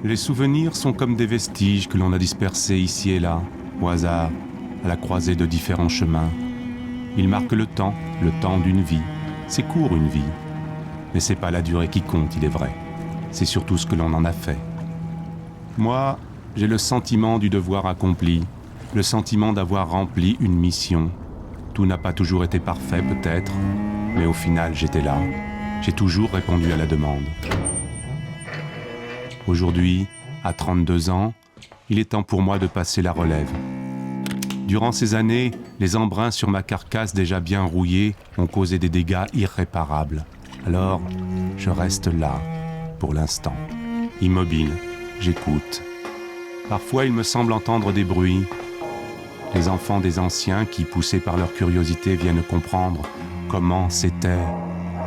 Les souvenirs sont comme des vestiges que l'on a dispersés ici et là, au hasard, à la croisée de différents chemins. Ils marquent le temps d'une vie. C'est court une vie, mais c'est pas la durée qui compte, il est vrai. C'est surtout ce que l'on en a fait. Moi, j'ai le sentiment du devoir accompli, le sentiment d'avoir rempli une mission. Tout n'a pas toujours été parfait peut-être, mais au final j'étais là. J'ai toujours répondu à la demande. Aujourd'hui, à 32 ans, il est temps pour moi de passer la relève. Durant ces années, les embruns sur ma carcasse déjà bien rouillée ont causé des dégâts irréparables. Alors, je reste là, pour l'instant. Immobile, j'écoute. Parfois, il me semble entendre des bruits. Les enfants des anciens qui, poussés par leur curiosité, viennent comprendre comment c'était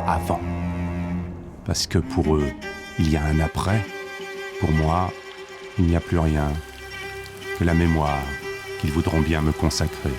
avant. Parce que pour eux, il y a un après. Pour moi, il n'y a plus rien que la mémoire qu'ils voudront bien me consacrer.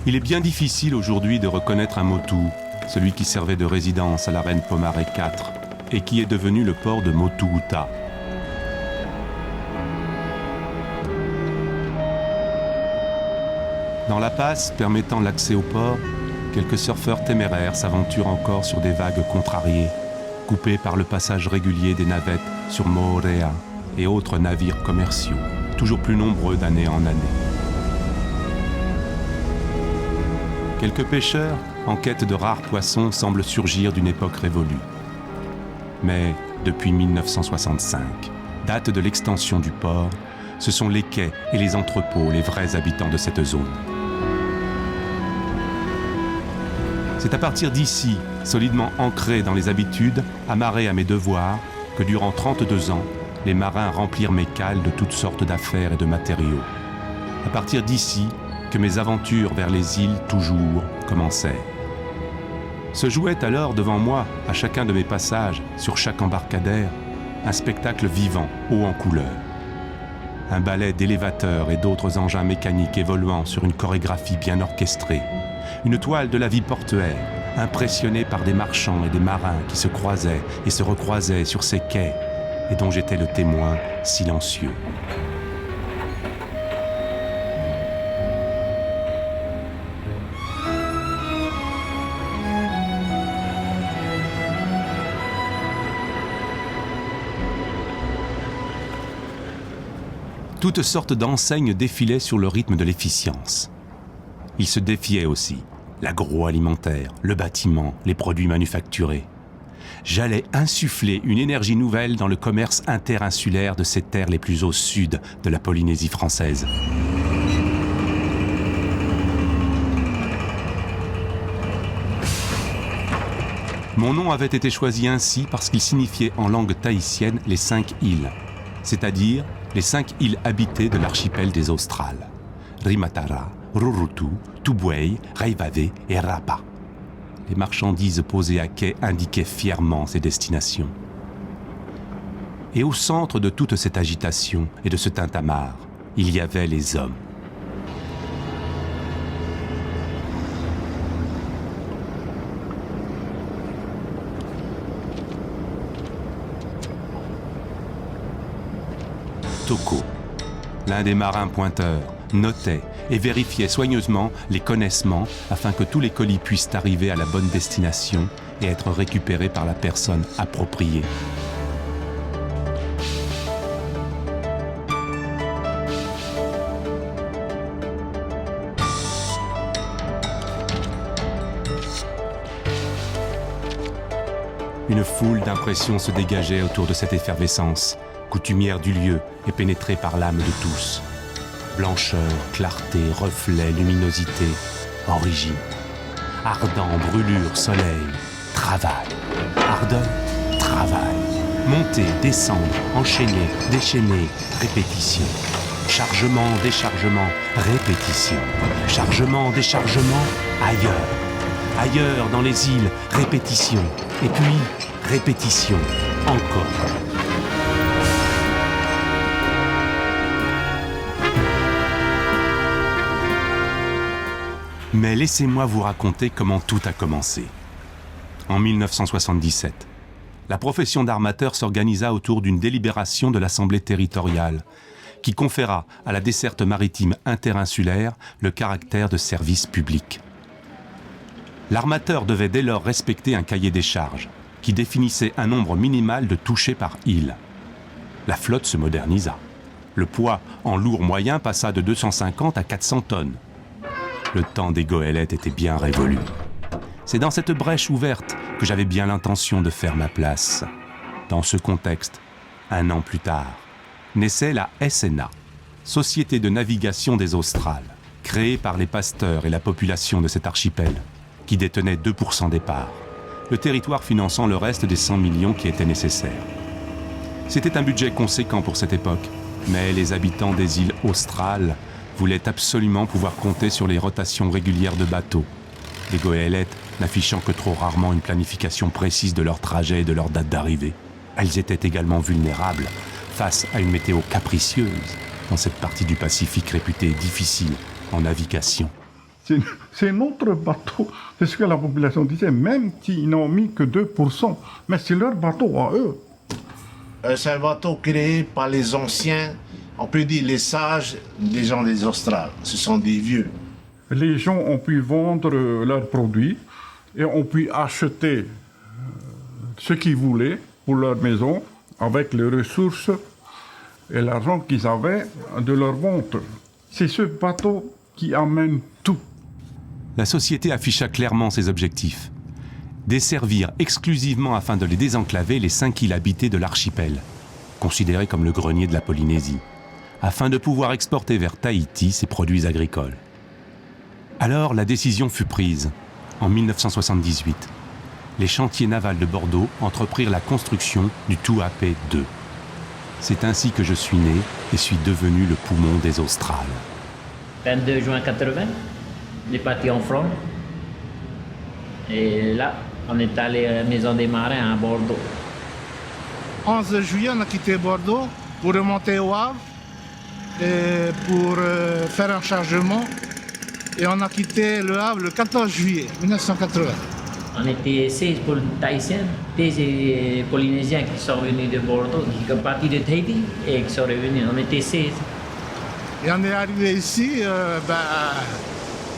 Il est bien difficile aujourd'hui de reconnaître un Motu, celui qui servait de résidence à la reine Pomaré IV et qui est devenu le port de Motu-Uta. Dans la passe permettant l'accès au port, quelques surfeurs téméraires s'aventurent encore sur des vagues contrariées, coupées par le passage régulier des navettes sur Moorea et autres navires commerciaux, toujours plus nombreux d'année en année. Quelques pêcheurs, en quête de rares poissons, semblent surgir d'une époque révolue. Mais depuis 1965, date de l'extension du port, ce sont les quais et les entrepôts les vrais habitants de cette zone. C'est à partir d'ici, solidement ancré dans les habitudes, amarré à mes devoirs, que durant 32 ans, les marins remplirent mes cales de toutes sortes d'affaires et de matériaux. À partir d'ici, que mes aventures vers les îles toujours commençaient. Se jouait alors devant moi, à chacun de mes passages, sur chaque embarcadère, un spectacle vivant, haut en couleur. Un ballet d'élévateurs et d'autres engins mécaniques évoluant sur une chorégraphie bien orchestrée. Une toile de la vie portuaire, impressionnée par des marchands et des marins qui se croisaient et se recroisaient sur ces quais, et dont j'étais le témoin silencieux. Toutes sortes d'enseignes défilaient sur le rythme de l'efficience. Ils se défiaient aussi, l'agroalimentaire, le bâtiment, les produits manufacturés. J'allais insuffler une énergie nouvelle dans le commerce interinsulaire de ces terres les plus au sud de la Polynésie française. Mon nom avait été choisi ainsi parce qu'il signifiait en langue tahitienne les 5 îles, c'est-à-dire les 5 îles habitées de l'archipel des Australes. Rimatara, Rurutu, Tubuai, Reivave et Rapa. Les marchandises posées à quai indiquaient fièrement ces destinations. Et au centre de toute cette agitation et de ce tintamarre, il y avait les hommes. Toko, l'un des marins pointeurs, notait et vérifiait soigneusement les connaissements afin que tous les colis puissent arriver à la bonne destination et être récupérés par la personne appropriée. Une foule d'impressions se dégageait autour de cette effervescence, coutumière du lieu et pénétrée par l'âme de tous. Blancheur, clarté, reflet, luminosité, origine. Ardent, brûlure, soleil, travail. Ardeur, travail. Monter, descendre, enchaîner, déchaîner, répétition. Chargement, déchargement, répétition. Chargement, déchargement, ailleurs. Ailleurs, dans les îles, répétition. Et puis, répétition, encore. Mais laissez-moi vous raconter comment tout a commencé. En 1977, la profession d'armateur s'organisa autour d'une délibération de l'Assemblée territoriale qui conféra à la desserte maritime interinsulaire le caractère de service public. L'armateur devait dès lors respecter un cahier des charges qui définissait un nombre minimal de touchés par île. La flotte se modernisa. Le poids en lourd moyen passa de 250 à 400 tonnes. Le temps des goélettes était bien révolu. C'est dans cette brèche ouverte que j'avais bien l'intention de faire ma place. Dans ce contexte, 1 an plus tard, naissait la SNA, Société de navigation des Australes, créée par les pasteurs et la population de cet archipel, qui détenait 2% des parts, le territoire finançant le reste des 100 millions qui étaient nécessaires. C'était un budget conséquent pour cette époque, mais les habitants des îles australes voulaient absolument pouvoir compter sur les rotations régulières de bateaux, les goélettes n'affichant que trop rarement une planification précise de leur trajet et de leur date d'arrivée. Elles étaient également vulnérables face à une météo capricieuse dans cette partie du Pacifique réputée difficile en navigation. C'est notre bateau, c'est ce que la population disait, même s'ils n'ont mis que 2%, mais c'est leur bateau à eux. C'est un bateau créé par les anciens, on peut dire les sages des gens des Australes. Ce sont des vieux. Les gens ont pu vendre leurs produits et ont pu acheter ce qu'ils voulaient pour leur maison avec les ressources et l'argent qu'ils avaient de leur vente. C'est ce bateau qui amène tout. La société afficha clairement ses objectifs. Desservir exclusivement afin de les désenclaver les 5 îles habitées de l'archipel, considérées comme le grenier de la Polynésie, afin de pouvoir exporter vers Tahiti ses produits agricoles. Alors la décision fut prise, en 1978. Les chantiers navals de Bordeaux entreprirent la construction du Tuape 2. C'est ainsi que je suis né et suis devenu le poumon des Australes. 22 juin 80, on est parti en front. Et là, on est allé à la Maison des Marins à Bordeaux. 11 juillet, on a quitté Bordeaux pour remonter au Havre et pour faire un chargement. Et on a quitté le Havre le 14 juillet 1980. On était 16 Tahitiens, 16 Polynésiens qui sont venus de Bordeaux, qui sont partis de Tahiti et qui sont revenus. On était 16. Et on est arrivé ici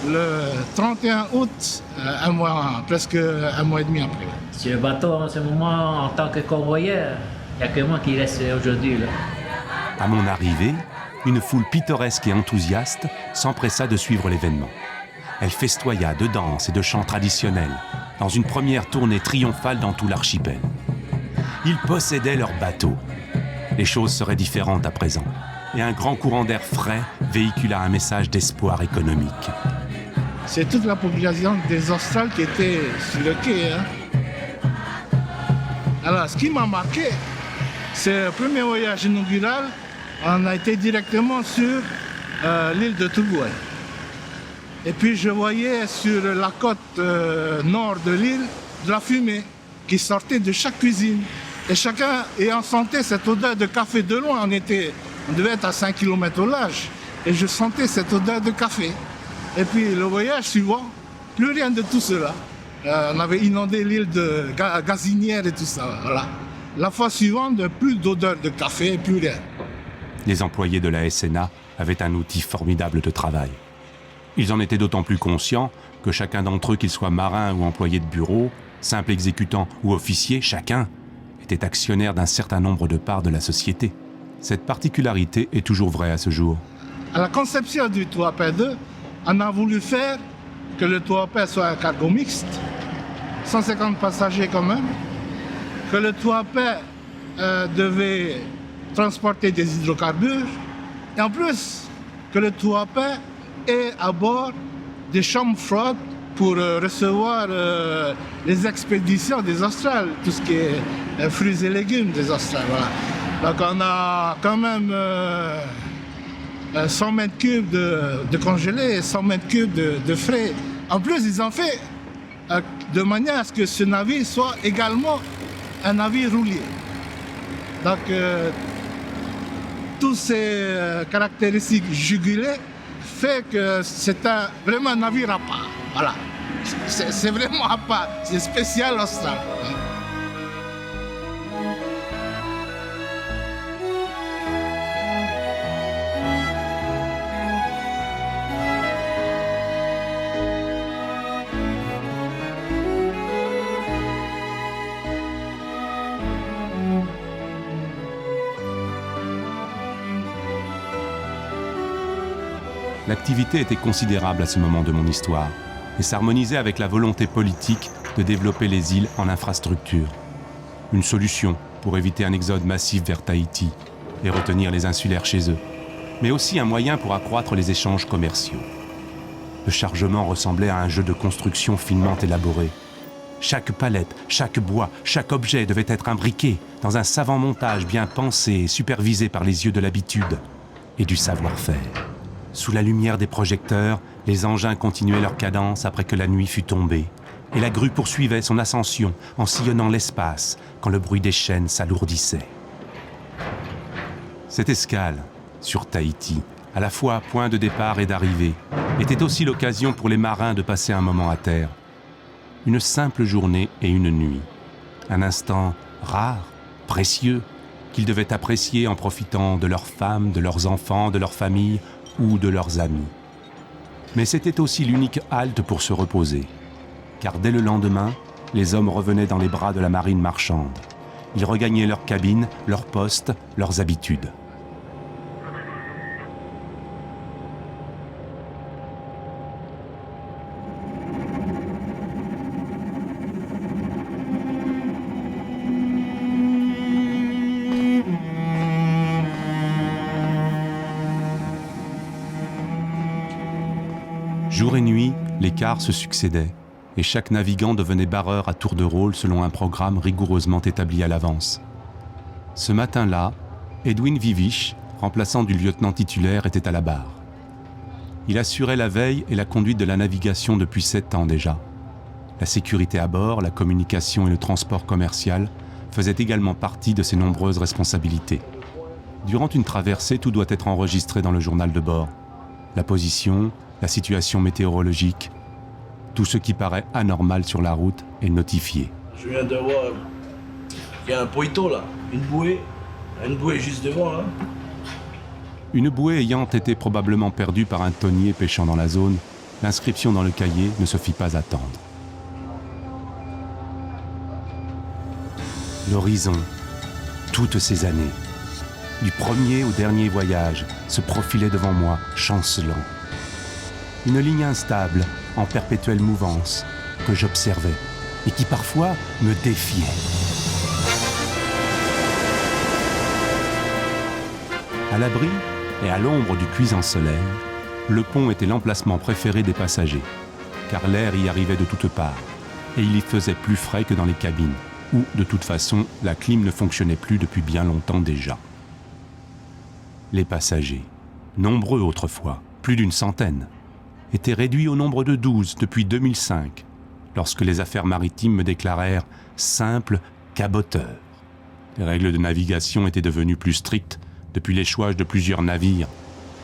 le 31 août, presque un mois et demi après. Sur le bateau, en ce moment, en tant que convoyeur, il n'y a que moi qui reste aujourd'hui là. À mon arrivée, une foule pittoresque et enthousiaste s'empressa de suivre l'événement. Elle festoya de danses et de chants traditionnels, dans une première tournée triomphale dans tout l'archipel. Ils possédaient leur bateau. Les choses seraient différentes à présent, et un grand courant d'air frais véhicula un message d'espoir économique. C'est toute la population des Australes qui était sur le quai. Alors, ce qui m'a marqué, c'est le premier voyage inaugural. On a été directement sur l'île de Tubuai. Et puis je voyais sur la côte nord de l'île de la fumée qui sortait de chaque cuisine. Et chacun ayant senti cette odeur de café de loin. On devait être à 5 km au large. Et je sentais cette odeur de café. Et puis le voyage suivant, plus rien de tout cela. On avait inondé l'île de gazinière et tout ça. Voilà. La fois suivante, plus d'odeur de café, plus rien. Les employés de la SNA avaient un outil formidable de travail. Ils en étaient d'autant plus conscients que chacun d'entre eux, qu'il soit marin ou employé de bureau, simple exécutant ou officier, chacun était actionnaire d'un certain nombre de parts de la société. Cette particularité est toujours vraie à ce jour. À la conception du Tuape 2, on a voulu faire que le Tuape soit un cargo mixte, 150 passagers quand même, que le Tuape devait transporter des hydrocarbures, et en plus, que le Tuapen ait à bord des chambres froides pour recevoir les expéditions des Australes, tout ce qui est fruits et légumes des Australes. Voilà. Donc on a quand même 100 mètres cubes de congelés et 100 mètres cubes de frais. En plus, ils ont fait de manière à ce que ce navire soit également un navire roulier. Donc, toutes ces caractéristiques jugulées fait que c'est vraiment un navire à part. Voilà. C'est vraiment à part. C'est spécial austral. L'activité était considérable à ce moment de mon histoire et s'harmonisait avec la volonté politique de développer les îles en infrastructure. Une solution pour éviter un exode massif vers Tahiti et retenir les insulaires chez eux, mais aussi un moyen pour accroître les échanges commerciaux. Le chargement ressemblait à un jeu de construction finement élaboré. Chaque palette, chaque bois, chaque objet devait être imbriqué dans un savant montage bien pensé et supervisé par les yeux de l'habitude et du savoir-faire. Sous la lumière des projecteurs, les engins continuaient leur cadence après que la nuit fut tombée, et la grue poursuivait son ascension en sillonnant l'espace quand le bruit des chaînes s'alourdissait. Cette escale, sur Tahiti, à la fois point de départ et d'arrivée, était aussi l'occasion pour les marins de passer un moment à terre. Une simple journée et une nuit. Un instant rare, précieux, qu'ils devaient apprécier en profitant de leurs femmes, de leurs enfants, de leurs familles, ou de leurs amis. Mais c'était aussi l'unique halte pour se reposer, car dès le lendemain, les hommes revenaient dans les bras de la marine marchande. Ils regagnaient leurs cabines, leurs postes, leurs habitudes. Jour et nuit, les quarts se succédaient, et chaque navigant devenait barreur à tour de rôle selon un programme rigoureusement établi à l'avance. Ce matin-là, Edwin Vivich, remplaçant du lieutenant titulaire, était à la barre. Il assurait la veille et la conduite de la navigation depuis 7 ans déjà. La sécurité à bord, la communication et le transport commercial faisaient également partie de ses nombreuses responsabilités. Durant une traversée, tout doit être enregistré dans le journal de bord. La position, la situation météorologique, tout ce qui paraît anormal sur la route est notifié. Je viens de voir, il y a un poito là, une bouée juste devant là. Une bouée ayant été probablement perdue par un thonier pêchant dans la zone, l'inscription dans le cahier ne se fit pas attendre. L'horizon, toutes ces années, du premier au dernier voyage, se profilait devant moi, chancelant. Une ligne instable, en perpétuelle mouvance, que j'observais et qui parfois me défiait. À l'abri et à l'ombre du cuisant soleil, le pont était l'emplacement préféré des passagers, car l'air y arrivait de toutes parts, et il y faisait plus frais que dans les cabines, où, de toute façon, la clim ne fonctionnait plus depuis bien longtemps déjà. Les passagers, nombreux autrefois, plus d'une centaine, étaient réduits au nombre de 12 depuis 2005, lorsque les affaires maritimes me déclarèrent simple caboteur. Les règles de navigation étaient devenues plus strictes depuis l'échouage de plusieurs navires,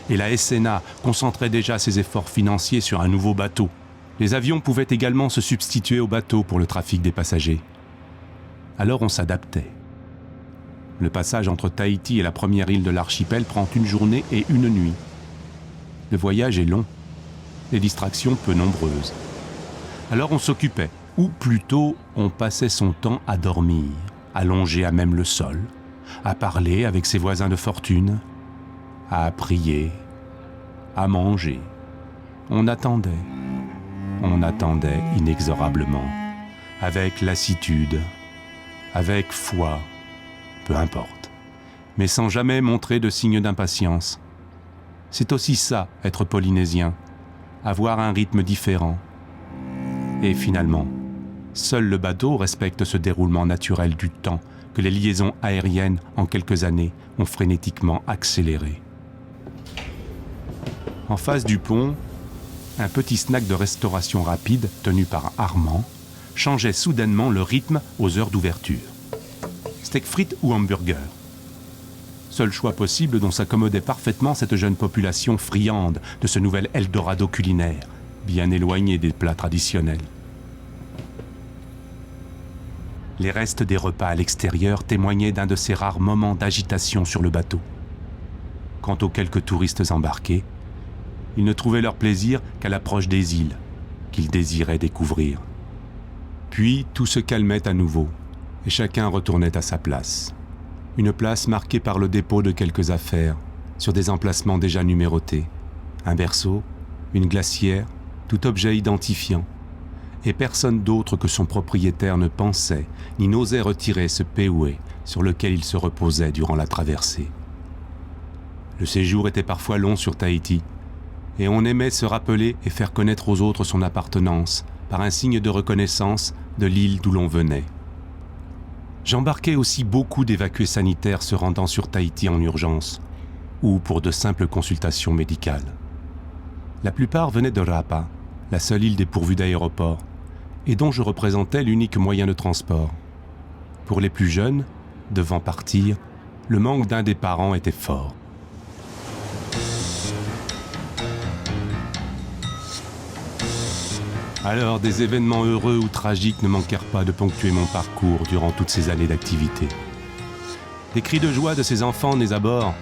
et la SNA concentrait déjà ses efforts financiers sur un nouveau bateau. Les avions pouvaient également se substituer aux bateaux pour le trafic des passagers. Alors on s'adaptait. Le passage entre Tahiti et la première île de l'archipel prend une journée et une nuit. Le voyage est long, les distractions peu nombreuses. Alors on s'occupait, ou plutôt on passait son temps à dormir, allongé à même le sol, à parler avec ses voisins de fortune, à prier, à manger. On attendait inexorablement, avec lassitude, avec foi, peu importe, mais sans jamais montrer de signe d'impatience. C'est aussi ça, être polynésien, avoir un rythme différent. Et finalement, seul le bateau respecte ce déroulement naturel du temps que les liaisons aériennes, en quelques années, ont frénétiquement accéléré. En face du pont, un petit snack de restauration rapide, tenu par Armand, changeait soudainement le rythme aux heures d'ouverture. Steak frites ou hamburger. Seul choix possible dont s'accommodait parfaitement cette jeune population friande de ce nouvel Eldorado culinaire, bien éloigné des plats traditionnels. Les restes des repas à l'extérieur témoignaient d'un de ces rares moments d'agitation sur le bateau. Quant aux quelques touristes embarqués, ils ne trouvaient leur plaisir qu'à l'approche des îles, qu'ils désiraient découvrir. Puis tout se calmait à nouveau, et chacun retournait à sa place. Une place marquée par le dépôt de quelques affaires, sur des emplacements déjà numérotés. Un berceau, une glacière, tout objet identifiant. Et personne d'autre que son propriétaire ne pensait, ni n'osait retirer ce péoué sur lequel il se reposait durant la traversée. Le séjour était parfois long sur Tahiti, et on aimait se rappeler et faire connaître aux autres son appartenance, par un signe de reconnaissance de l'île d'où l'on venait. J'embarquais aussi beaucoup d'évacués sanitaires se rendant sur Tahiti en urgence, ou pour de simples consultations médicales. La plupart venaient de Rapa, la seule île dépourvue d'aéroport, et dont je représentais l'unique moyen de transport. Pour les plus jeunes, devant partir, le manque d'un des parents était fort. Alors, des événements heureux ou tragiques ne manquèrent pas de ponctuer mon parcours durant toutes ces années d'activité. Des cris de joie de ces enfants nés à bord,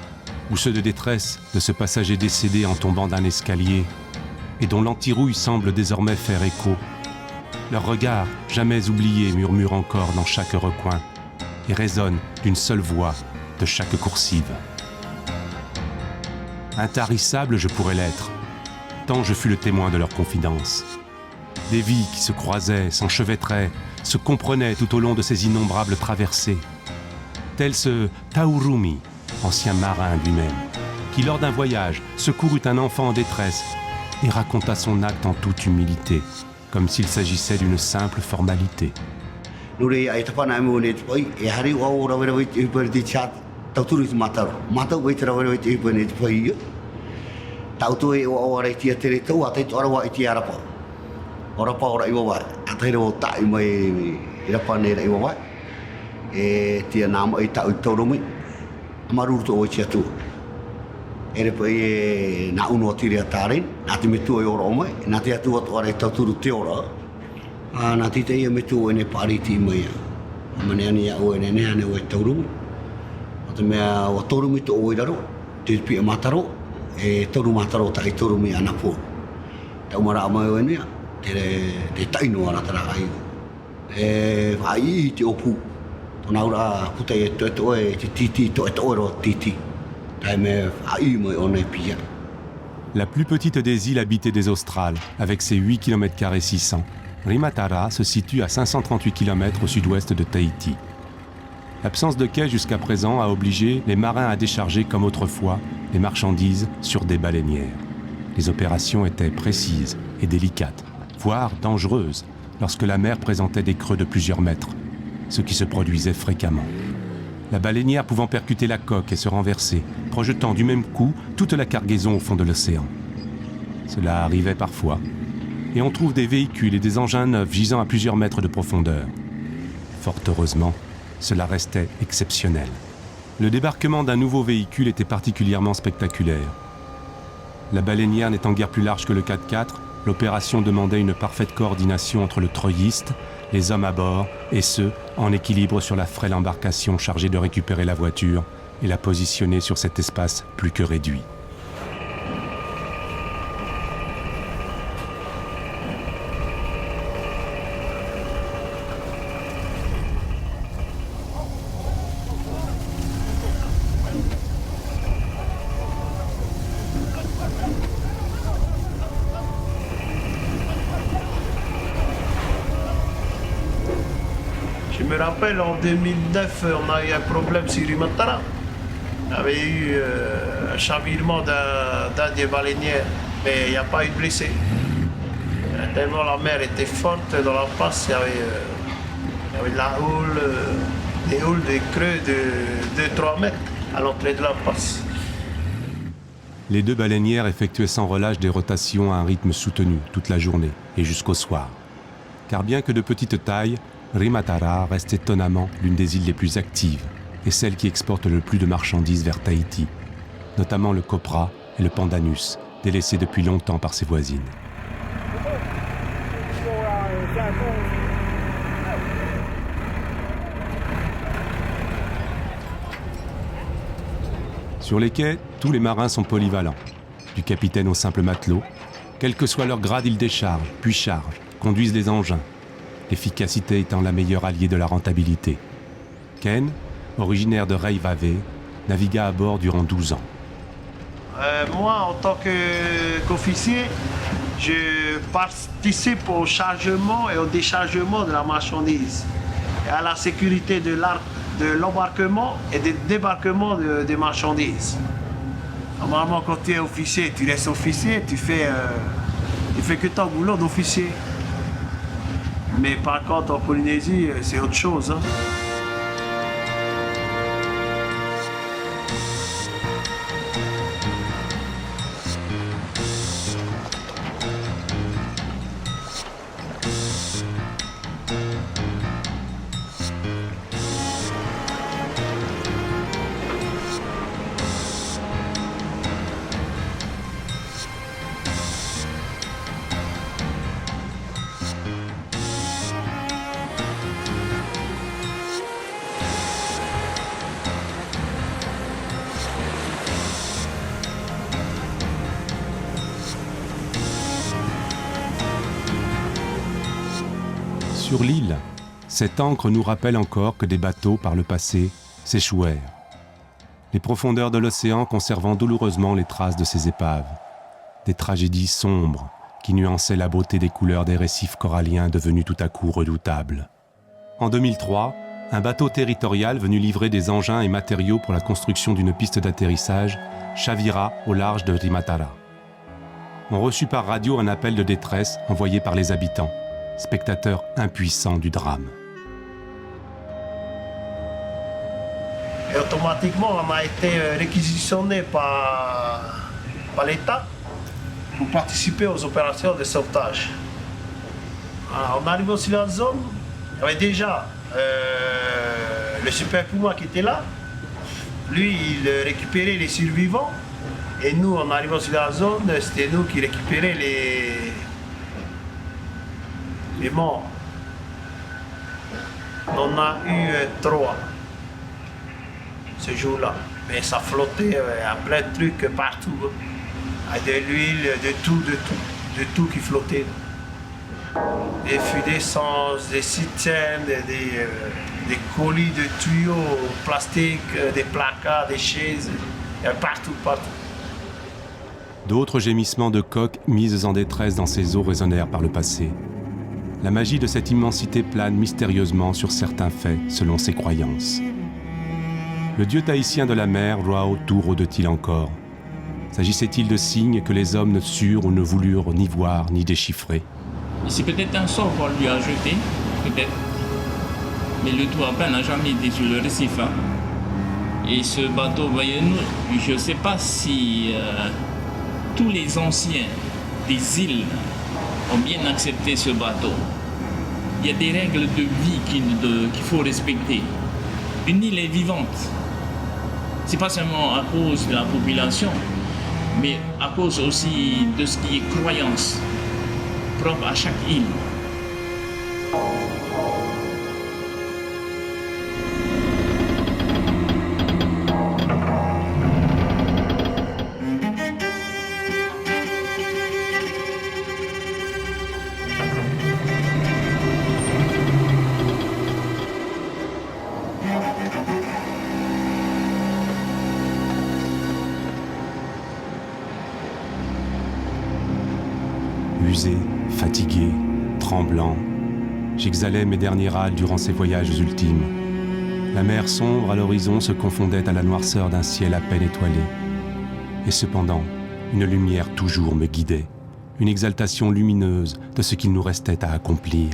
ou ceux de détresse de ce passager décédé en tombant d'un escalier, et dont l'antirouille semble désormais faire écho. Leurs regards, jamais oubliés, murmurent encore dans chaque recoin, et résonnent d'une seule voix de chaque coursive. Intarissable je pourrais l'être, tant je fus le témoin de leurs confidences. Des vies qui se croisaient, s'enchevêtraient, se comprenaient tout au long de ces innombrables traversées. Tel ce Taurumi, ancien marin lui-même, qui lors d'un voyage secourut un enfant en détresse et raconta son acte en toute humilité, comme s'il s'agissait d'une simple formalité. Orapa ora iwa atare o tai mai irapa ne iwa wa e tia nama i tau Taurumi amaru to o tia tu ere pe na uno tiri atare na te metu o ora mai na te atu o ora tau turu te ora na te te metu ene pariti mai mane ani ya o ene ne ane o Taurumi o te mea o Taurumi to o iraro te pi mataro e toru mataro tai Taurumi anapo tau mara mai o ene te taino ana tara ai ai te opu ona ora puta e to e te titi to e oro titi taime ai mo ona pia. La plus petite des îles habitées des Australes, avec ses 8 km² 600, Rimatara se situe à 538 km au sud-ouest de Tahiti. L'absence de quai jusqu'à présent a obligé les marins à décharger comme autrefois les marchandises sur des baleinières. Les opérations étaient précises et délicates, voire dangereuse, lorsque la mer présentait des creux de plusieurs mètres, ce qui se produisait fréquemment. La baleinière pouvant percuter la coque et se renverser, projetant du même coup toute la cargaison au fond de l'océan. Cela arrivait parfois, et on trouve des véhicules et des engins neufs gisant à plusieurs mètres de profondeur. Fort heureusement, cela restait exceptionnel. Le débarquement d'un nouveau véhicule était particulièrement spectaculaire. La baleinière n'étant guère plus large que le 4x4, l'opération demandait une parfaite coordination entre le treuilliste, les hommes à bord et ceux en équilibre sur la frêle embarcation chargée de récupérer la voiture et la positionner sur cet espace plus que réduit. Je me rappelle en 2009, on a eu un problème sur Rimatara. Il y avait eu un chavirement d'un des baleinières, mais il n'y a pas eu de blessés. Tellement la mer était forte dans la passe, il y avait de la houle, des houles, des creux de 2-3 mètres à l'entrée de la passe. Les 2 baleinières effectuaient sans relâche des rotations à un rythme soutenu toute la journée et jusqu'au soir. Car bien que de petite taille, Rimatara reste étonnamment l'une des îles les plus actives et celle qui exporte le plus de marchandises vers Tahiti, notamment le copra et le pandanus, délaissés depuis longtemps par ses voisines. Sur les quais, tous les marins sont polyvalents. Du capitaine au simple matelot, quel que soit leur grade, ils déchargent, puis chargent, conduisent les engins, l'efficacité étant la meilleure alliée de la rentabilité. Ken, originaire de Reivave, navigua à bord durant 12 ans. Moi, en tant qu'officier, je participe au chargement et au déchargement de la marchandise et à la sécurité de l'embarquement et du débarquement des marchandises. Normalement, quand tu es officier, tu restes officier, tu fais que ton boulot d'officier. Mais par contre, en Polynésie, c'est autre chose. Hein. Sur l'île, cette encre nous rappelle encore que des bateaux, par le passé, s'échouèrent. Les profondeurs de l'océan conservant douloureusement les traces de ces épaves. Des tragédies sombres qui nuançaient la beauté des couleurs des récifs coralliens devenus tout à coup redoutables. En 2003, un bateau territorial venu livrer des engins et matériaux pour la construction d'une piste d'atterrissage chavira au large de Rimatara. On reçut par radio un appel de détresse envoyé par les habitants, spectateurs impuissants du drame. Et automatiquement, on a été réquisitionné par l'État pour participer aux opérations de sauvetage. Alors, en arrivant sur la zone, il y avait déjà le Super Puma qui était là. Lui, il récupérait les survivants. Et nous, en arrivant sur la zone, c'était nous qui récupérions les morts. On a eu 3 ce jour-là. Mais ça flottait, il y a plein de trucs partout. De l'huile, de tout qui flottait. Des fûts d'essence, des citernes, des colis de tuyaux plastiques, des placards, des chaises, partout. D'autres gémissements de coqs mises en détresse dans ces eaux résonnèrent par le passé. La magie de cette immensité plane mystérieusement sur certains faits, selon ses croyances. Le dieu tahitien de la mer, Roao, tout rôde-t-il encore? S'agissait-il de signes que les hommes ne surent ou ne voulurent ni voir ni déchiffrer? C'est peut-être un sort qu'on lui a jeté, peut-être. Mais le Tuapa n'a jamais été sur le récif. Hein. Et ce bateau, voyez-nous, je ne sais pas si tous les anciens des îles ont bien accepté ce bateau. Il y a des règles de vie qu'il faut respecter. Une île est vivante. C'est pas seulement à cause de la population, mais à cause aussi de ce qui est croyance propre à chaque île. Usé, fatigué, tremblant, j'exhalais mes derniers râles durant ces voyages ultimes. La mer sombre à l'horizon se confondait à la noirceur d'un ciel à peine étoilé. Et cependant, une lumière toujours me guidait, une exaltation lumineuse de ce qu'il nous restait à accomplir.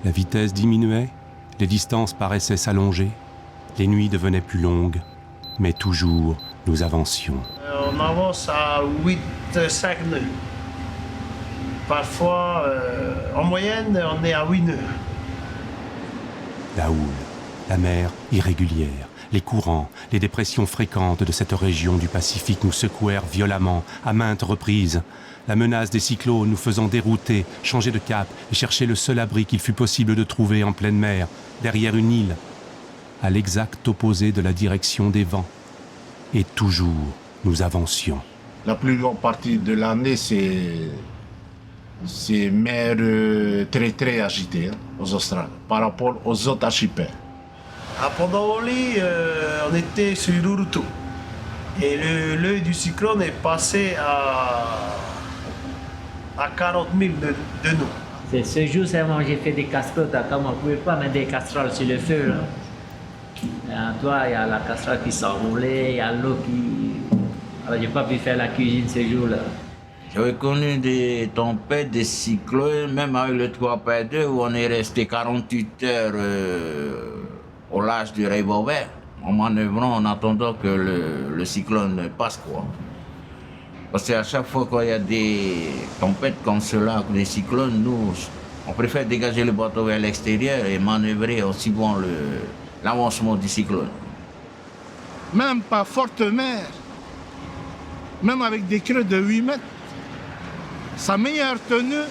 La vitesse diminuait, les distances paraissaient s'allonger, les nuits devenaient plus longues, mais toujours nous avancions. On avance à 8-5 nœuds. Parfois, en moyenne, on est à 8 nœuds. La houle, la mer irrégulière, les courants, les dépressions fréquentes de cette région du Pacifique nous secouèrent violemment à maintes reprises. La menace des cyclones nous faisant dérouter, changer de cap et chercher le seul abri qu'il fut possible de trouver en pleine mer, derrière une île, à l'exact opposé de la direction des vents. Et toujours, nous avancions. La plus grande partie de l'année, c'est mer très très agitée aux Australes par rapport aux autres archipels. À Pondawali, on était sur Rurutu. Et l'œil du cyclone est passé à 40 000 de nous. C'est ce jour seulement j'ai fait des casseroles, comme on ne pouvait pas mettre des casseroles sur le feu. Là. Et toi, il y a la casserole qui s'enroulait, il y a l'eau qui... Alors j'ai pas pu faire la cuisine ce jour-là. J'avais connu des tempêtes, des cyclones, même avec le 3x2 où on est resté 48 heures au large du Rainbow Vert, en manœuvrant en attendant que le cyclone passe, quoi. Parce qu'à chaque fois qu'il y a des tempêtes comme cela, des cyclones, nous, on préfère dégager le bateau vers l'extérieur et manœuvrer en suivant l'avancement du cyclone. Même par forte mer, même avec des creux de 8 mètres, sa meilleure tenue,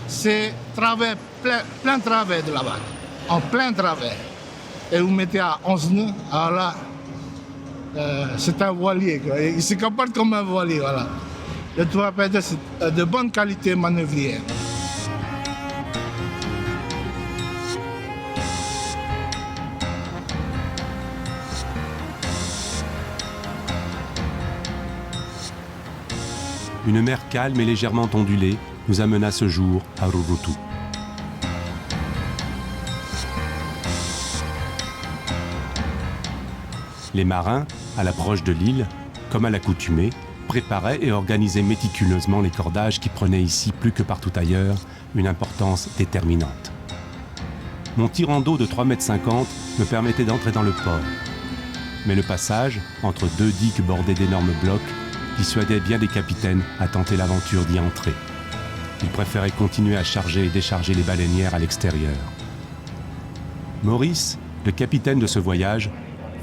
c'est plein travers de la vague, en plein travers. Et vous mettez à 11 nœuds, alors là, c'est un voilier, quoi. Il se comporte comme un voilier, voilà. Le 3x2, c'est de bonne qualité manœuvrière. Une mer calme et légèrement ondulée nous amena ce jour à Rurutu. Les marins, à l'approche de l'île, comme à l'accoutumée, préparaient et organisaient méticuleusement les cordages qui prenaient ici, plus que partout ailleurs, une importance déterminante. Mon tirant d'eau de 3,50 m me permettait d'entrer dans le port. Mais le passage, entre deux digues bordées d'énormes blocs, dissuadait bien des capitaines à tenter l'aventure d'y entrer. Ils préféraient continuer à charger et décharger les baleinières à l'extérieur. Maurice, le capitaine de ce voyage,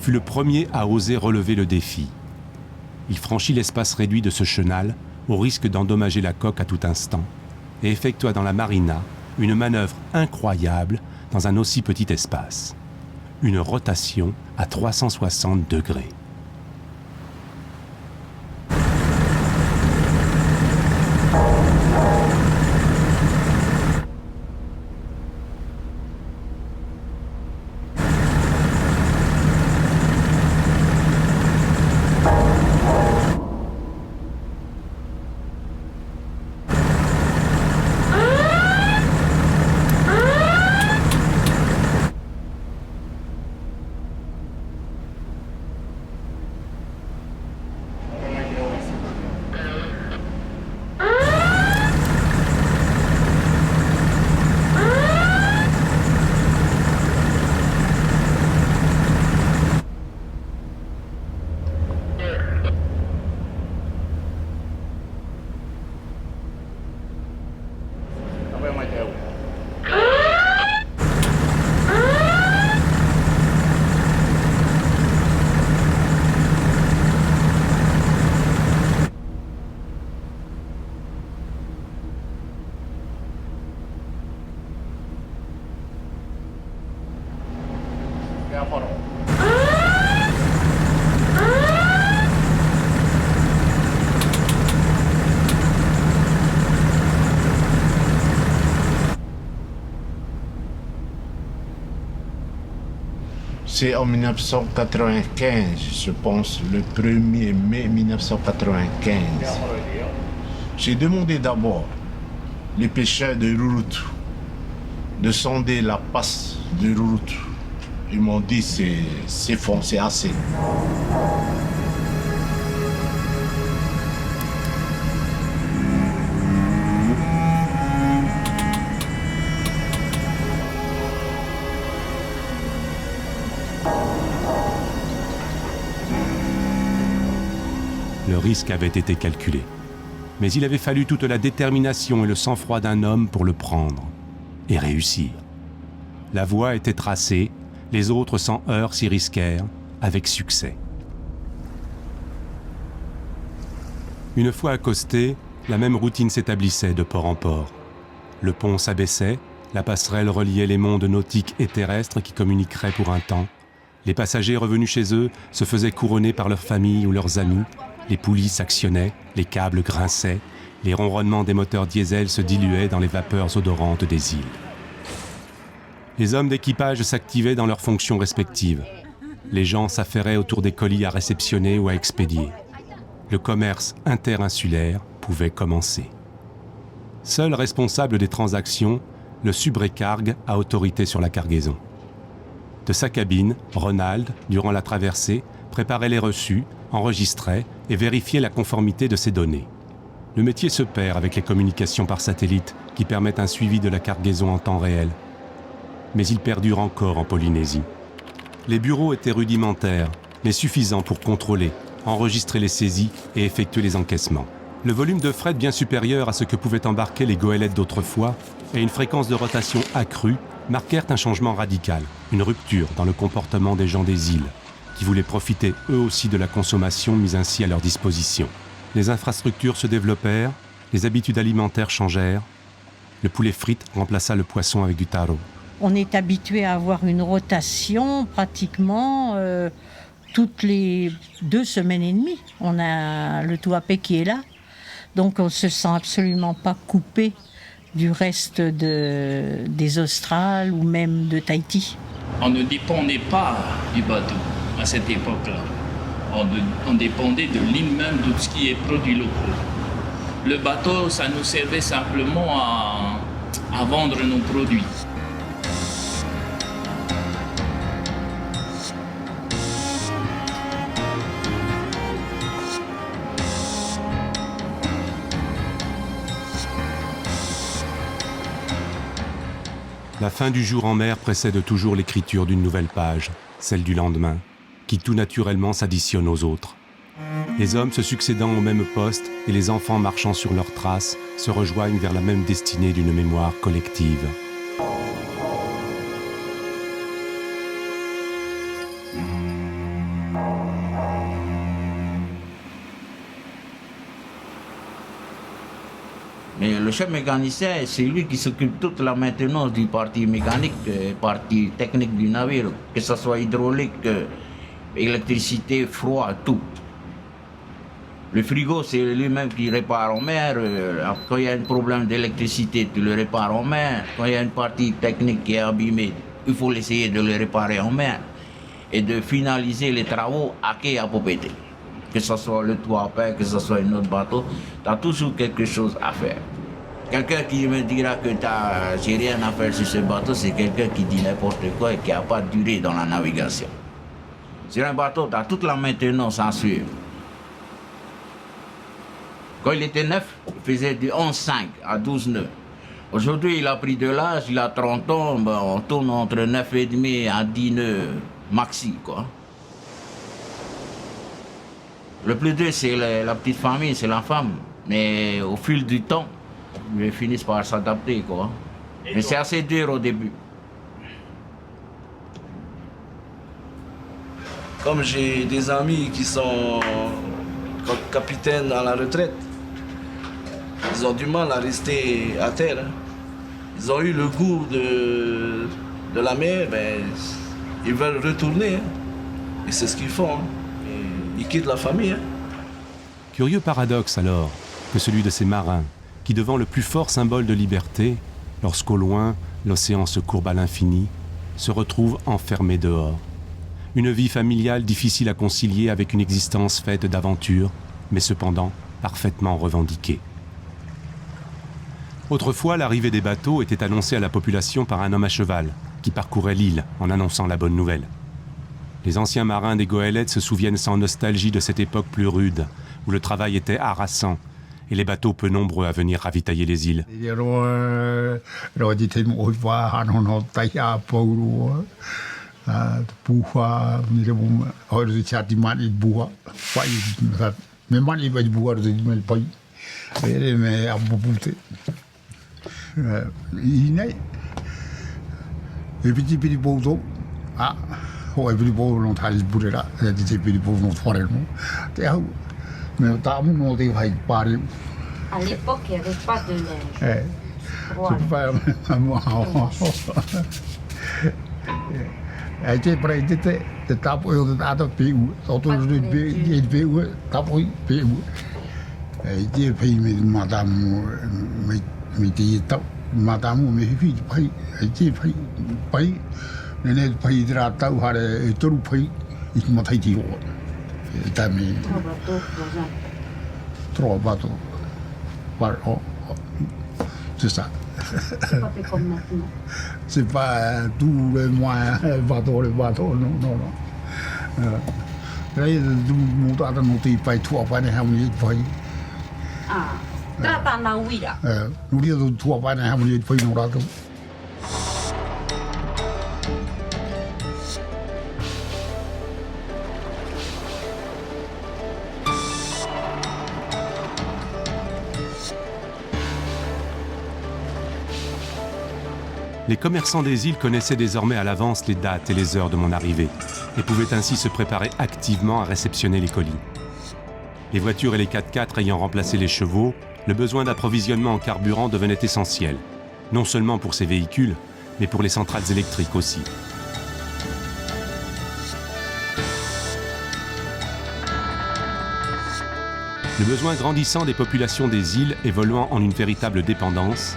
fut le premier à oser relever le défi. Il franchit l'espace réduit de ce chenal, au risque d'endommager la coque à tout instant, et effectua dans la marina une manœuvre incroyable dans un aussi petit espace. Une rotation à 360 degrés. C'est en 1995, je pense, le 1er mai 1995. J'ai demandé d'abord les pêcheurs de Rurutu de sonder la passe de Rurutu Ils m'ont dit c'est fond, c'est assez. Le risque avait été calculé. Mais il avait fallu toute la détermination et le sang-froid d'un homme pour le prendre et réussir. La voie était tracée, les autres sans heurts s'y risquèrent, avec succès. Une fois accostés, la même routine s'établissait de port en port. Le pont s'abaissait, la passerelle reliait les mondes nautiques et terrestres qui communiqueraient pour un temps. Les passagers revenus chez eux se faisaient couronner par leurs familles ou leurs amis. Les poulies s'actionnaient, les câbles grinçaient, les ronronnements des moteurs diesel se diluaient dans les vapeurs odorantes des îles. Les hommes d'équipage s'activaient dans leurs fonctions respectives. Les gens s'affairaient autour des colis à réceptionner ou à expédier. Le commerce interinsulaire pouvait commencer. Seul responsable des transactions, le subrécargue a autorité sur la cargaison. De sa cabine, Ronald, durant la traversée, préparait les reçus, enregistrait et vérifiait la conformité de ces données. Le métier se perd avec les communications par satellite qui permettent un suivi de la cargaison en temps réel. Mais il perdure encore en Polynésie. Les bureaux étaient rudimentaires, mais suffisants pour contrôler, enregistrer les saisies et effectuer les encaissements. Le volume de fret bien supérieur à ce que pouvaient embarquer les goélettes d'autrefois et une fréquence de rotation accrue marquèrent un changement radical, une rupture dans le comportement des gens des îles, qui voulaient profiter eux aussi de la consommation mise ainsi à leur disposition. Les infrastructures se développèrent, les habitudes alimentaires changèrent. Le poulet frite remplaça le poisson avec du taro. On est habitué à avoir une rotation pratiquement toutes les 2 semaines et demie. On a le Tuapé qui est là, donc on ne se sent absolument pas coupé du reste des Australes ou même de Tahiti. On ne dépendait pas du bateau à cette époque-là. On dépendait de l'île même, de ce qui est produit local. Le bateau, ça nous servait simplement à vendre nos produits. La fin du jour en mer précède toujours l'écriture d'une nouvelle page, celle du lendemain, qui tout naturellement s'additionne aux autres. Les hommes se succédant au même poste et les enfants marchant sur leurs traces se rejoignent vers la même destinée d'une mémoire collective. Mais le chef mécanicien, c'est lui qui s'occupe de toute la maintenance du parti mécanique, partie technique du navire, que ce soit hydraulique, électricité, froid, tout. Le frigo, c'est lui-même qui répare en mer. Quand il y a un problème d'électricité, tu le répares en mer. Quand il y a une partie technique qui est abîmée, il faut essayer de le réparer en mer. Et de finaliser les travaux à quai à Popété. Que ce soit le Tuapé, que ce soit un autre bateau, tu as toujours quelque chose à faire. Quelqu'un qui me dira que j'ai rien à faire sur ce bateau, c'est quelqu'un qui dit n'importe quoi et qui n'a pas de durée dans la navigation. Sur un bateau, tu as toute la maintenance à suivre. Quand il était neuf, il faisait du 11,5 à 12 nœuds. Aujourd'hui, il a pris de l'âge, il a 30 ans, on tourne entre 9,5 à 10 nœuds maxi, quoi. Le plus dur, c'est la petite famille, c'est la femme. Mais au fil du temps, ils finissent par s'adapter, quoi. Mais c'est assez dur au début. Comme j'ai des amis qui sont capitaines à la retraite, ils ont du mal à rester à terre. Hein. Ils ont eu le goût de la mer, ben, ils veulent retourner. Hein. Et c'est ce qu'ils font. Hein. Ils quittent la famille. Hein. Curieux paradoxe alors que celui de ces marins qui, devant le plus fort symbole de liberté, lorsqu'au loin l'océan se courbe à l'infini, se retrouvent enfermés dehors. Une vie familiale difficile à concilier avec une existence faite d'aventures, mais cependant parfaitement revendiquée. Autrefois, l'arrivée des bateaux était annoncée à la population par un homme à cheval, qui parcouraient l'île en annonçant la bonne nouvelle. Les anciens marins des goélettes se souviennent sans nostalgie de cette époque plus rude, où le travail était harassant et les bateaux peu nombreux à venir ravitailler les îles. À l'époque, il n'y avait pas de neige. Voilà. Trois bateaux. C'est ça. C'est pas fait comme maintenant. C'est pas tous les mois bateau, non, non, non. Là, tout le monde a noté pas trois pas de hamlet pas. Ah, trata na oui là. Nous disons trois pas de hamlet pas non là. Les commerçants des îles connaissaient désormais à l'avance les dates et les heures de mon arrivée et pouvaient ainsi se préparer activement à réceptionner les colis. Les voitures et les 4x4 ayant remplacé les chevaux, le besoin d'approvisionnement en carburant devenait essentiel, non seulement pour ces véhicules, mais pour les centrales électriques aussi. Le besoin grandissant des populations des îles évoluant en une véritable dépendance,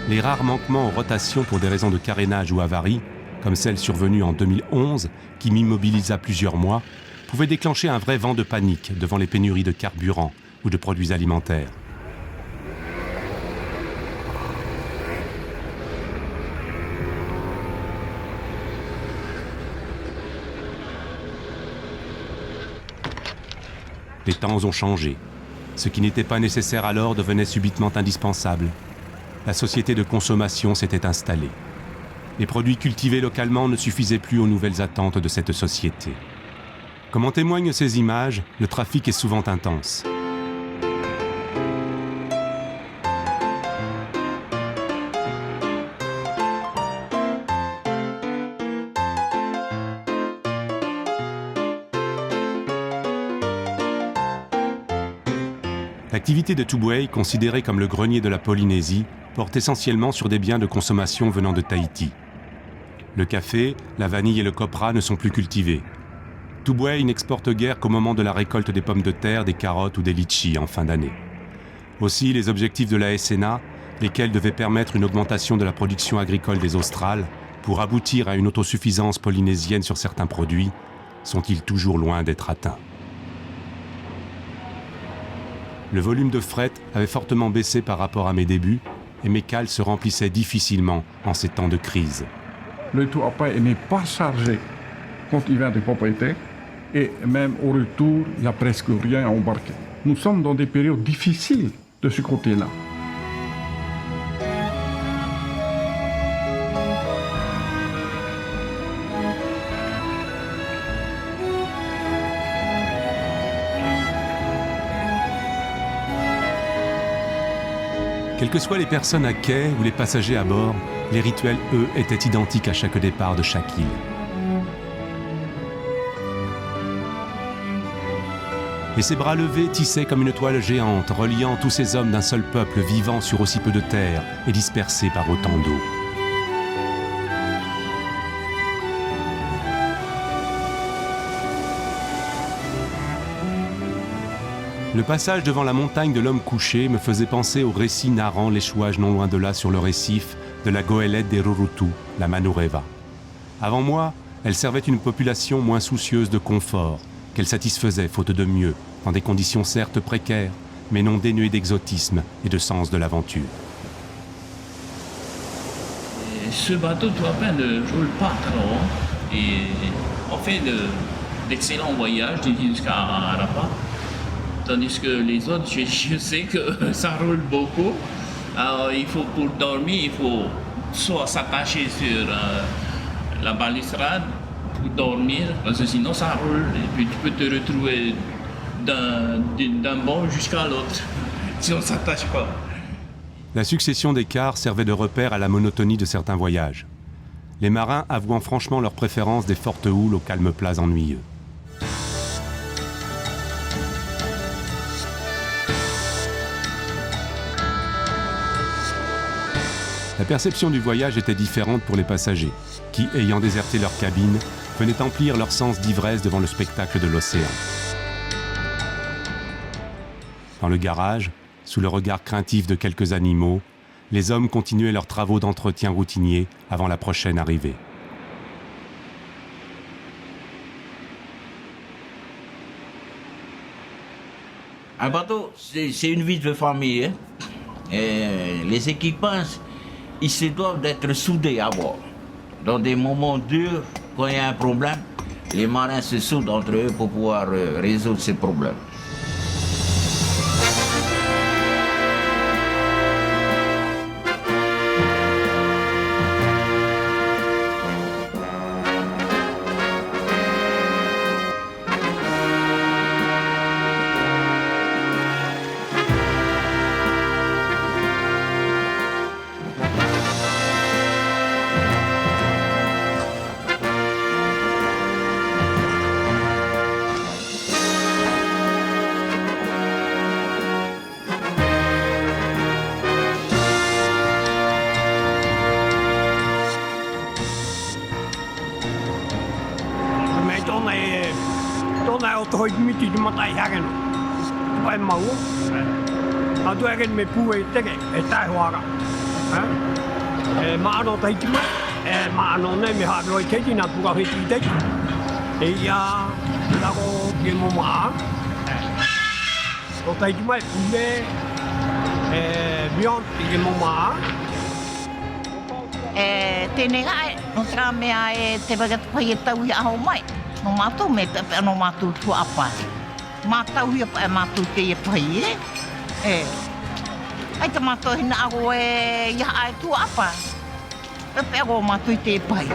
les rares manquements aux rotations pour des raisons de carénage ou avarie, comme celle survenue en 2011, qui m'immobilisa plusieurs mois, pouvaient déclencher un vrai vent de panique devant les pénuries de carburant ou de produits alimentaires. Les temps ont changé. Ce qui n'était pas nécessaire alors devenait subitement indispensable. La société de consommation s'était installée. Les produits cultivés localement ne suffisaient plus aux nouvelles attentes de cette société. Comme en témoignent ces images, le trafic est souvent intense. L'activité de Tubuai, considérée comme le grenier de la Polynésie, porte essentiellement sur des biens de consommation venant de Tahiti. Le café, la vanille et le copra ne sont plus cultivés. Tubuai n'exporte guère qu'au moment de la récolte des pommes de terre, des carottes ou des litchis en fin d'année. Aussi, les objectifs de la SNA, lesquels devaient permettre une augmentation de la production agricole des Australes pour aboutir à une autosuffisance polynésienne sur certains produits, sont-ils toujours loin d'être atteints. Le volume de fret avait fortement baissé par rapport à mes débuts et mes cales se remplissaient difficilement en ces temps de crise. Le Tuapai n'est pas chargé quand il vient des propriétés et même au retour, il n'y a presque rien à embarquer. Nous sommes dans des périodes difficiles de ce côté-là. Quelles que soient les personnes à quai ou les passagers à bord, les rituels, eux, étaient identiques à chaque départ de chaque île. Et ces bras levés tissaient comme une toile géante, reliant tous ces hommes d'un seul peuple vivant sur aussi peu de terre et dispersés par autant d'eau. Le passage devant la montagne de l'homme couché me faisait penser au récit narrant l'échouage non loin de là sur le récif de la goélette des Rurutu, la Manureva. Avant moi, elle servait une population moins soucieuse de confort, qu'elle satisfaisait faute de mieux, dans des conditions certes précaires, mais non dénuées d'exotisme et de sens de l'aventure. ce bateau, tout à peine, ne roule pas trop. Et on fait d'excellents voyages jusqu'à Arafat. Tandis que les autres, je sais que ça roule beaucoup. Alors, pour dormir, il faut soit s'attacher sur la balustrade pour dormir, parce que sinon ça roule. Et puis tu peux te retrouver d'un bord jusqu'à l'autre, si on ne s'attache pas. La succession d'écarts servait de repère à la monotonie de certains voyages. Les marins avouant franchement leur préférence des fortes houles aux calmes plats ennuyeux. La perception du voyage était différente pour les passagers, qui, ayant déserté leur cabine, venaient emplir leur sens d'ivresse devant le spectacle de l'océan. Dans le garage, sous le regard craintif de quelques animaux, les hommes continuaient leurs travaux d'entretien routiniers avant la prochaine arrivée. Un bateau, c'est une vie de famille. Hein? Et les équipages, ils se doivent d'être soudés à bord. Dans des moments durs, quand il y a un problème, les marins se soudent entre eux pour pouvoir résoudre ces problèmes. me pue tege e tai hoara. Maano taitima, maano ne me hawe oi keiti na puka hiti i teiti. E ia, lago ke mo maa. O taitima e pune, bion ke mo maa. Tēnei ai, no tra mea te wagatu pai e tau i aho mai. No mātou me pepe no mātou tua apa. Mātou i apa e mātou te i pai Ai te mātou hina ago ia ai tua apa. Pepe ago mātou te i pai.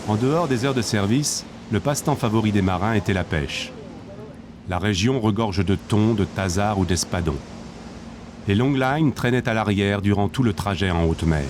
En dehors des heures de service, le passe-temps favori des marins était la pêche. La région regorge de thon, de thazards ou d'espadons. Les long lines traînaient à l'arrière durant tout le trajet en haute mer.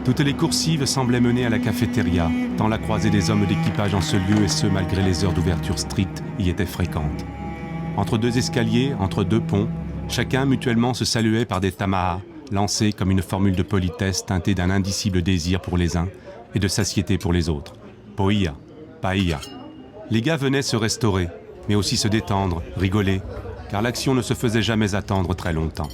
Toutes les coursives semblaient mener à la cafétéria, tant la croisée des hommes d'équipage en ce lieu, et ce malgré les heures d'ouverture strictes, y était fréquente. Entre deux escaliers, entre deux ponts, chacun mutuellement se saluait par des tamahas, lancés comme une formule de politesse teintée d'un indicible désir pour les uns et de satiété pour les autres. Poia, paia. Les gars venaient se restaurer, mais aussi se détendre, rigoler, car l'action ne se faisait jamais attendre très longtemps.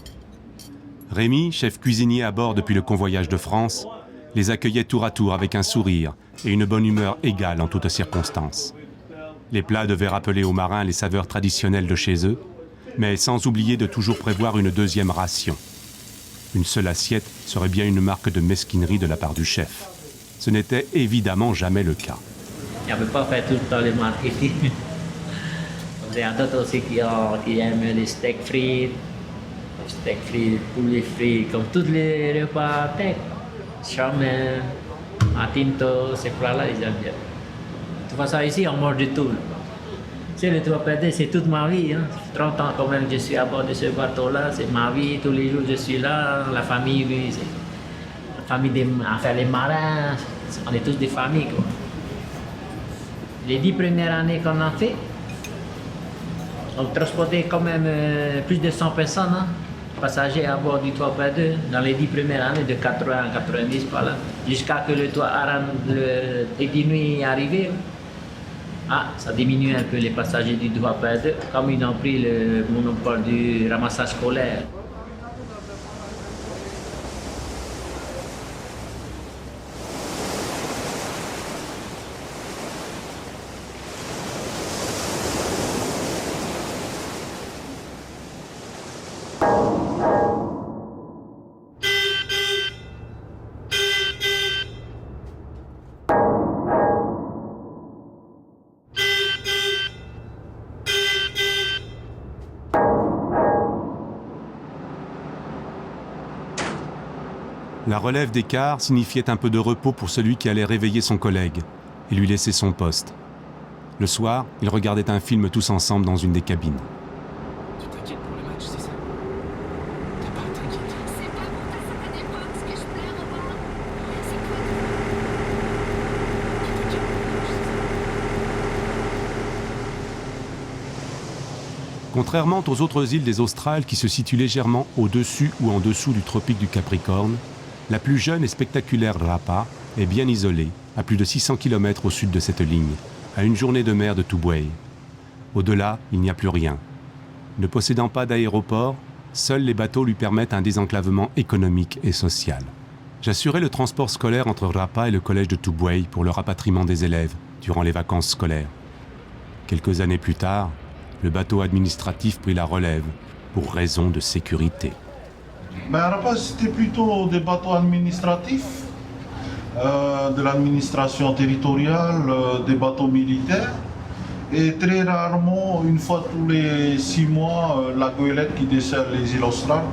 Rémi, chef cuisinier à bord depuis le convoyage de France, les accueillait tour à tour avec un sourire et une bonne humeur égale en toutes circonstances. Les plats devaient rappeler aux marins les saveurs traditionnelles de chez eux, mais sans oublier de toujours prévoir une deuxième ration. Une seule assiette serait bien une marque de mesquinerie de la part du chef. Ce n'était évidemment jamais le cas. On ne peut pas faire tout le temps les marketing. Il y a d'autres aussi qui aiment les steaks frits, poulet frit, comme tous les repas tech. Charmen, Atinto, ces plats-là, ils aiment bien. De toute façon, ici, on mange de tout. Tu sais, le Trois Perdus, c'est toute ma vie. Hein. 30 ans quand même, je suis à bord de ce bateau-là. C'est ma vie, tous les jours, je suis là. La famille, oui, c'est la famille les marins. On est tous des familles, quoi. Les 10 premières années qu'on a fait, on transportait quand même plus de 100 personnes, hein, passagers à bord du Trois Perdus, dans les 10 premières années, de 80 à 90 par là, jusqu'à que le toit Aran, le Nuit est arrivé. Ah, ça diminue un peu les passagers du Trois Perdus, comme ils ont pris le monopole du ramassage scolaire. La relève des quarts signifiait un peu de repos pour celui qui allait réveiller son collègue et lui laisser son poste. Le soir, ils regardaient un film tous ensemble dans une des cabines. Tu t'inquiètes pour le match, c'est ça? T'as pas à t'inquiéter. C'est pas pour ta certaine époque ce que je pleure au bord. C'est quoi? Tu t'inquiètes pour le match, c'est ça? Contrairement aux autres îles des Australes qui se situent légèrement au-dessus ou en dessous du tropique du Capricorne, la plus jeune et spectaculaire Rapa est bien isolée, à plus de 600 km au sud de cette ligne, à une journée de mer de Tubuai. Au-delà, il n'y a plus rien. Ne possédant pas d'aéroport, seuls les bateaux lui permettent un désenclavement économique et social. J'assurais le transport scolaire entre Rapa et le collège de Tubuai pour le rapatriement des élèves durant les vacances scolaires. Quelques années plus tard, le bateau administratif prit la relève pour raison de sécurité. Ben, à la base, c'était plutôt des bateaux administratifs, de l'administration territoriale, des bateaux militaires. Et très rarement, une fois tous les 6 mois, la goélette qui dessert les îles australes.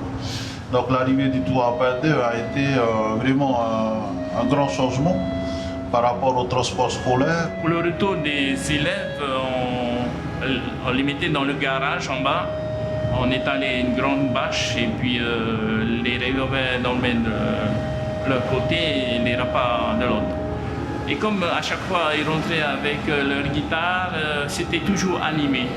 Donc l'arrivée du Trois Perdus a été vraiment un grand changement par rapport au transport scolaire. Pour le retour des élèves, on les mettait dans le garage en bas. On étalait une grande bâche et puis les revolvers dormaient de leur côté et les Rapas de l'autre. Et comme à chaque fois ils rentraient avec leur guitare, c'était toujours animé.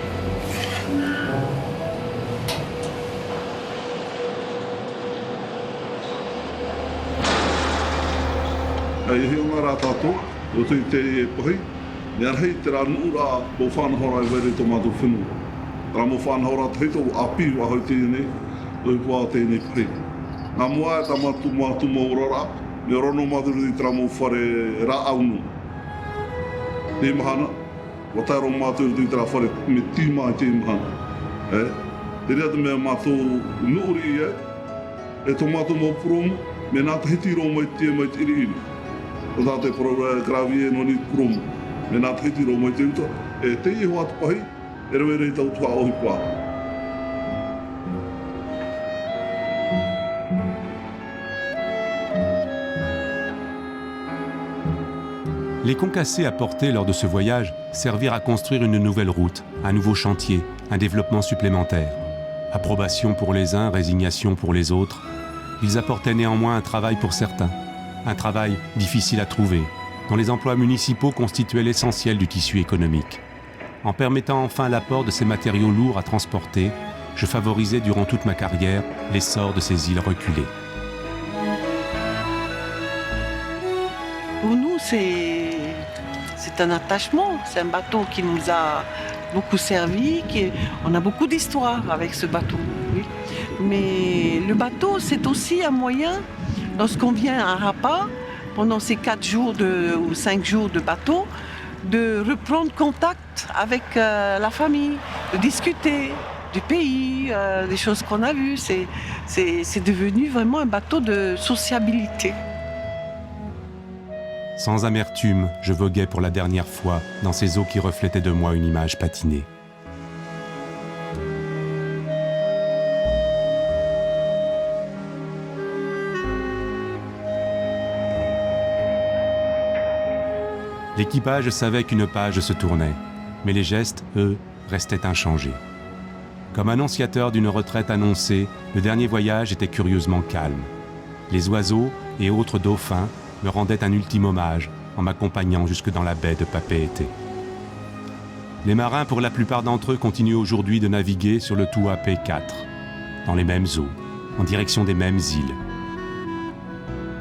Ramo whanahora teito api wa hau tēnei, oi pua tēnei pai. Nā mua e tamatu mātu maurara, me rono maduru i tramo whare rā aunu. Te mahana, wa tairo māturu i tra whare me tīmā i te mahana. Te rea te mea mātou nuuri e tō mātou maupuromu, me nā te hiti rō mai te mai te iri iri. O tā te gravi e noni puromu, me nā te hiti rō mai te uta, e te iho atu pahi, Les concassés apportés lors de ce voyage servirent à construire une nouvelle route, un nouveau chantier, un développement supplémentaire. Approbation pour les uns, résignation pour les autres. Ils apportaient néanmoins un travail pour certains, un travail difficile à trouver, dont les emplois municipaux constituaient l'essentiel du tissu économique. En permettant enfin l'apport de ces matériaux lourds à transporter, je favorisais durant toute ma carrière l'essor de ces îles reculées. Pour nous, c'est un attachement. C'est un bateau qui nous a beaucoup servi. On a beaucoup d'histoires avec ce bateau. Oui. Mais le bateau, c'est aussi un moyen, lorsqu'on vient à Rapa, pendant ces 4 jours ou 5 jours de bateau, de reprendre contact avec la famille, de discuter du pays, des choses qu'on a vues. C'est devenu vraiment un bateau de sociabilité. Sans amertume, je voguais pour la dernière fois dans ces eaux qui reflétaient de moi une image patinée. L'équipage savait qu'une page se tournait, mais les gestes, eux, restaient inchangés. Comme annonciateur d'une retraite annoncée, le dernier voyage était curieusement calme. Les oiseaux et autres dauphins me rendaient un ultime hommage en m'accompagnant jusque dans la baie de Papeete. Les marins, pour la plupart d'entre eux, continuent aujourd'hui de naviguer sur le Tuape 4, dans les mêmes eaux, en direction des mêmes îles.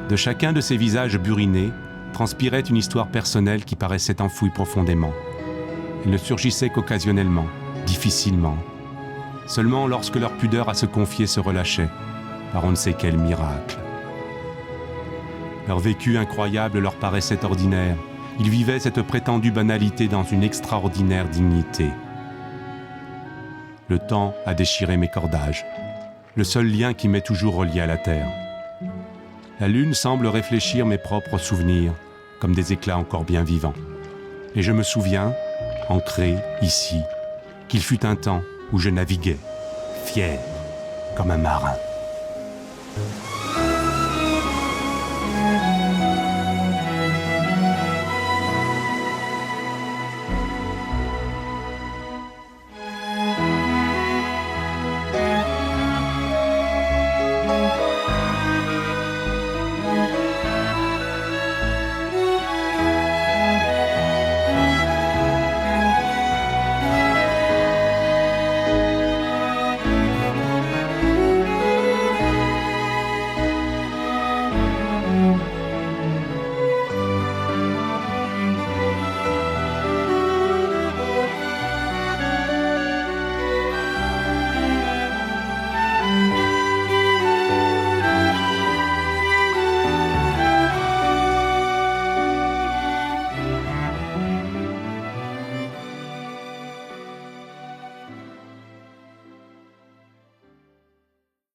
De chacun de ces visages burinés transpirait une histoire personnelle qui paraissait enfouie profondément. Elle ne surgissait qu'occasionnellement, difficilement, seulement lorsque leur pudeur à se confier se relâchait, par on ne sait quel miracle. Leur vécu incroyable leur paraissait ordinaire. Ils vivaient cette prétendue banalité dans une extraordinaire dignité. Le temps a déchiré mes cordages, le seul lien qui m'est toujours relié à la terre. La lune semble réfléchir mes propres souvenirs, comme des éclats encore bien vivants. Et je me souviens, ancré ici, qu'il fut un temps où je naviguais, fier, comme un marin.